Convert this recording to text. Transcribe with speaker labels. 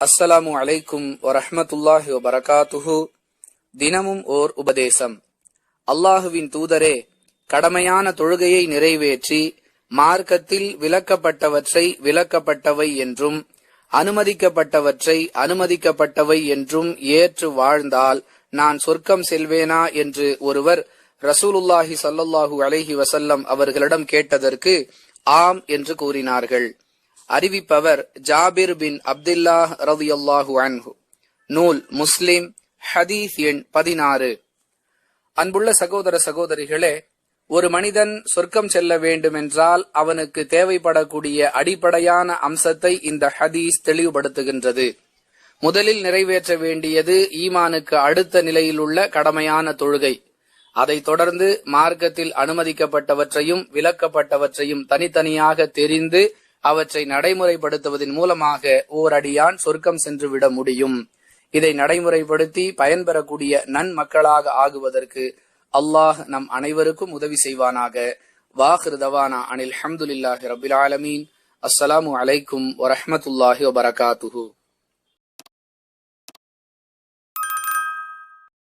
Speaker 1: அஸ்ஸலாமு அலைக்கும் வரஹ்மத்துல்லாஹி வபரகாத்துஹு. தினமும் ஓர் உபதேசம். அல்லாஹுவின் தூதரே, கடமையான தொழுகையை நிறைவேற்றி மார்க்கத்தில் விலக்கப்பட்டவற்றை விலக்கப்பட்டவை என்றும் அனுமதிக்கப்பட்டவற்றை அனுமதிக்கப்பட்டவை என்றும் ஏற்று வாழ்ந்தால் நான் சொர்க்கம் செல்வேனா என்று ஒருவர் ரசூலுல்லாஹி ஸல்லல்லாஹு அலைஹி வஸல்லம் அவர்களிடம் கேட்டதற்கு ஆம் என்று கூறினார்கள். அறிவிப்பவர் ஜாபிர் பின் அப்துல்லாஹ் ரலியல்லாஹு அன்ஹு. நூல் முஸ்லிம், ஹதீஸ் எண் 16. அன்புள்ள சகோதர சகோதரிகளே, ஒரு மனிதன் சொர்க்கம் செல்ல வேண்டுமென்றால் அவனுக்கு தேவைப்படக்கூடிய அடிப்படையான அம்சத்தை இந்த ஹதீஸ் தெளிவுபடுத்துகின்றது. முதலில் நிறைவேற்ற வேண்டியது ஈமானுக்கு அடுத்த நிலையில் உள்ள கடமையான தொழுகை. அதைத் தொடர்ந்து மார்க்கத்தில் அனுமதிக்கப்பட்டவற்றையும் விலக்கப்பட்டவற்றையும் தனித்தனியாக தெரிந்து அவற்றை நடைமுறைப்படுத்துவதன் மூலமாக ஓரடியான் சொர்க்கம் சென்று விட முடியும். இதை நடைமுறைப்படுத்தி பயன்பெறக்கூடிய நன்மக்களாக ஆகுவதற்கு அல்லாஹ் நம் அனைவருக்கும் உதவி செய்வானாக. வாஹிர் தவானா அனில் ஹம்துலில்லாஹி ரப்பில் ஆலமீன். அஸ்ஸலாமு அலைக்கும் வரஹ்மத்துல்லாஹி வபரகாத்துஹு.